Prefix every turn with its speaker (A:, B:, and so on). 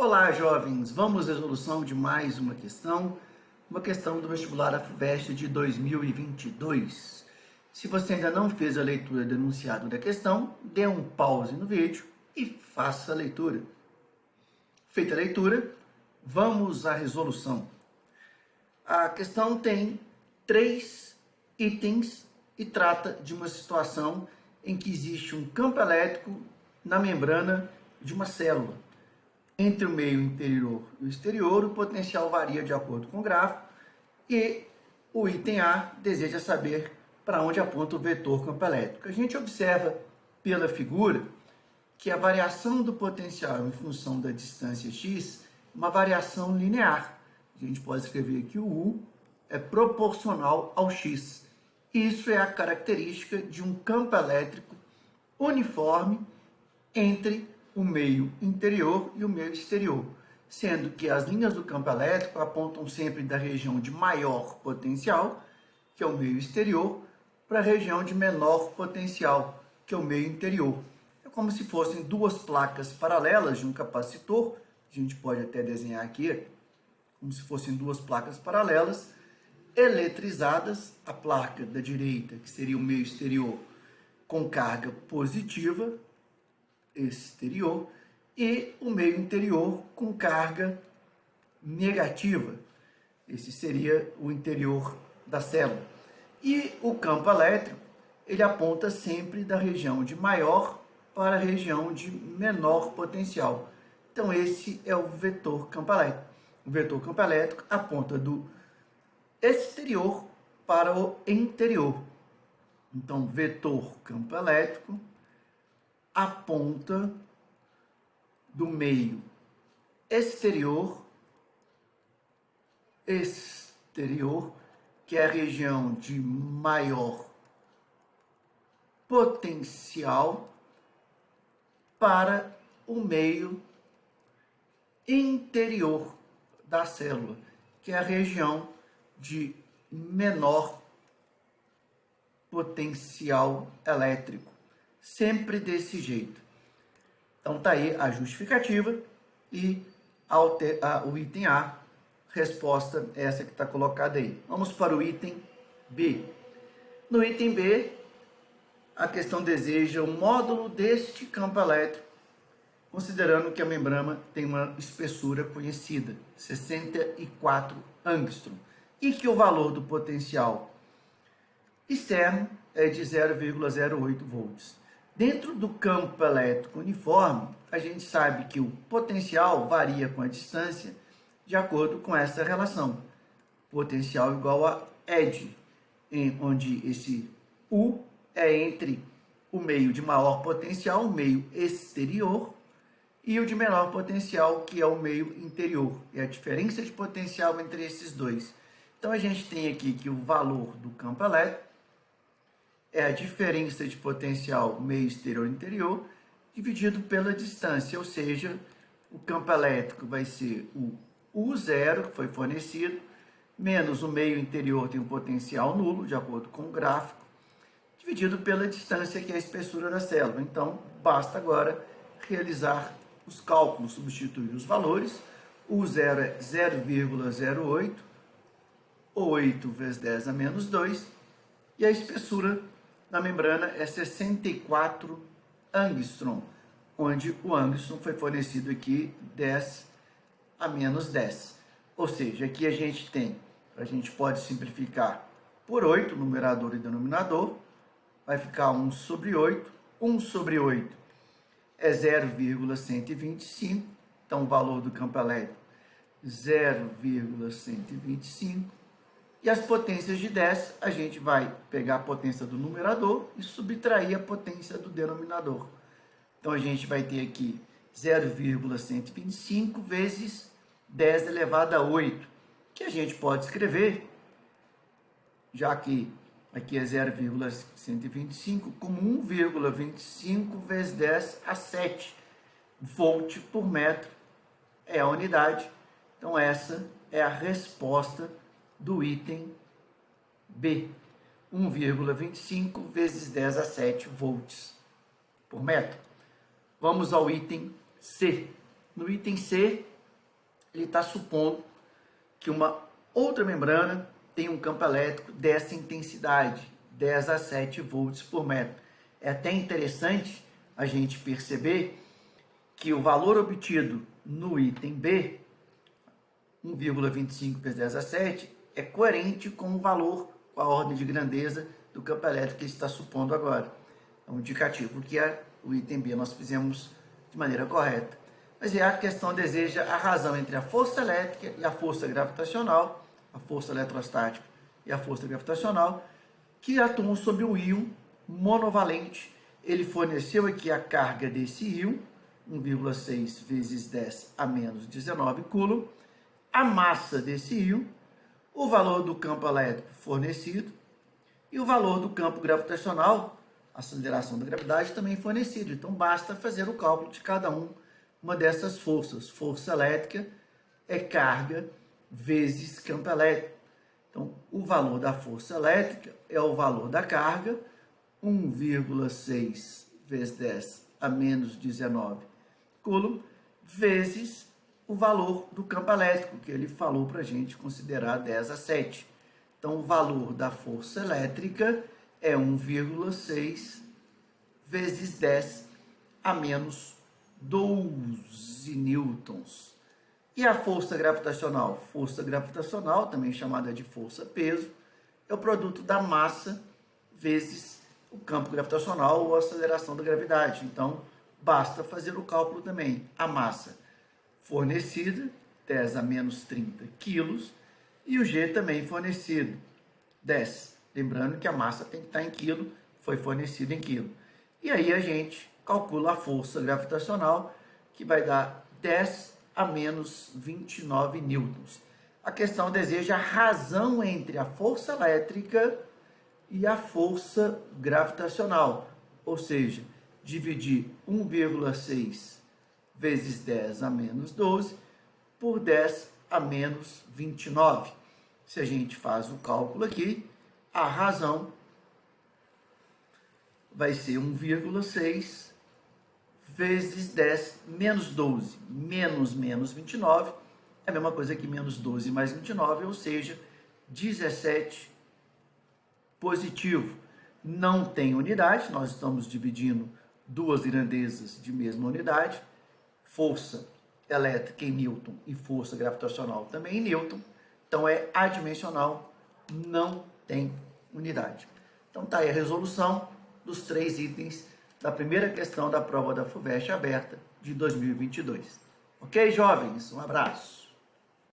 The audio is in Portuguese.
A: Olá, jovens! Vamos à resolução de mais uma questão do vestibular AFVEST de 2022. Se você ainda não fez a leitura do enunciado da questão, dê um pause no vídeo e faça a leitura. Feita a leitura, vamos à resolução. A questão tem 3 itens e trata de uma situação em que existe um campo elétrico na membrana de uma célula. Entre o meio interior e o exterior, o potencial varia de acordo com o gráfico e o item A deseja saber para onde aponta o vetor campo elétrico. A gente observa pela figura que a variação do potencial em função da distância x é uma variação linear. A gente pode escrever que o U é proporcional ao x. Isso é a característica de um campo elétrico uniforme entre o meio interior e o meio exterior, sendo que as linhas do campo elétrico apontam sempre da região de maior potencial, que é o meio exterior, para a região de menor potencial, que é o meio interior. É como se fossem duas placas paralelas de um capacitor, a gente pode até desenhar aqui, como se fossem duas placas paralelas, eletrizadas, a placa da direita, que seria o meio exterior, com carga positiva, exterior, e o meio interior com carga negativa. Esse seria o interior da célula. E o campo elétrico, ele aponta sempre da região de maior para a região de menor potencial. Então esse é o vetor campo elétrico. O vetor campo elétrico aponta do exterior para o interior. Então vetor campo elétrico aponta do meio exterior, que é a região de maior potencial, para o meio interior da célula, que é a região de menor potencial elétrico. Sempre desse jeito. Então tá aí a justificativa e o item A, resposta essa que está colocada aí. Vamos para o item B. No item B, a questão deseja o módulo deste campo elétrico, considerando que a membrana tem uma espessura conhecida, 64 angstrom, e que o valor do potencial externo é de 0,08 volts. Dentro do campo elétrico uniforme, a gente sabe que o potencial varia com a distância de acordo com essa relação. Potencial igual a ED, onde esse U é entre o meio de maior potencial, o meio exterior, e o de menor potencial, que é o meio interior. É a diferença de potencial entre esses dois. Então a gente tem aqui que o valor do campo elétrico é a diferença de potencial meio exterior e interior dividido pela distância, ou seja, o campo elétrico vai ser o U0, que foi fornecido, menos o meio interior tem um potencial nulo, de acordo com o gráfico, dividido pela distância, que é a espessura da célula. Então, basta agora realizar os cálculos, substituir os valores. O U0 é 0,08, 8 vezes 10 a menos 2, e a espessura na membrana é 64 angstrom, onde o angstrom foi fornecido aqui 10 a menos 10. Ou seja, aqui a gente pode simplificar por 8, numerador e denominador, vai ficar 1 sobre 8. 1 sobre 8 é 0,125, então o valor do campo elétrico 0,125. E as potências de 10, a gente vai pegar a potência do numerador e subtrair a potência do denominador. Então, a gente vai ter aqui 0,125 vezes 10 elevado a 8, que a gente pode escrever, já que aqui é 0,125, como 1,25 vezes 10 a 7 volt por metro, é a unidade. Então, essa é a resposta do item B, 1,25 vezes 10 a 7 volts por metro. Vamos ao item C. No item C, ele está supondo que uma outra membrana tem um campo elétrico dessa intensidade, 10 a 7 volts por metro. É até interessante a gente perceber que o valor obtido no item B, 1,25 vezes 10 a 7, é coerente com o valor, com a ordem de grandeza do campo elétrico que ele está supondo agora. É um indicativo que o item B nós fizemos de maneira correta. Mas a questão deseja a razão entre a força elétrica e a força gravitacional, a força eletrostática e a força gravitacional, que atuam sobre um íon monovalente. Ele forneceu aqui a carga desse íon, 1,6 vezes 10 a menos 19 coulomb, a massa desse íon, o valor do campo elétrico fornecido e o valor do campo gravitacional, a aceleração da gravidade, também fornecido. Então, basta fazer o cálculo de cada uma dessas forças. Força elétrica é carga vezes campo elétrico. Então, o valor da força elétrica é o valor da carga, 1,6 vezes 10 a menos 19 coulomb, vezes o valor do campo elétrico, que ele falou para a gente considerar 10 a 7. Então, o valor da força elétrica é 1,6 vezes 10 a menos 12 newtons. E a força gravitacional? Força gravitacional, também chamada de força-peso, é o produto da massa vezes o campo gravitacional ou a aceleração da gravidade. Então, basta fazer o cálculo também. A massa fornecida, 10 a menos 30 quilos, e o G também fornecido, 10. Lembrando que a massa tem que estar em quilo, foi fornecido em quilo. E aí a gente calcula a força gravitacional, que vai dar 10 a menos 29 newtons. A questão deseja a razão entre a força elétrica e a força gravitacional, ou seja, dividir 1,6 vezes 10 a menos 12 por 10 a menos 29. Se a gente faz o cálculo aqui, a razão vai ser 1,6 vezes 10 menos 12, menos 29, é a mesma coisa que menos 12 mais 29, ou seja, 17 positivo. Não tem unidade, nós estamos dividindo duas grandezas de mesma unidade, força elétrica em Newton e força gravitacional também em Newton, então é adimensional, não tem unidade. Então tá aí a resolução dos 3 itens da primeira questão da prova da FUVEST aberta de 2022. Ok, jovens? Um abraço.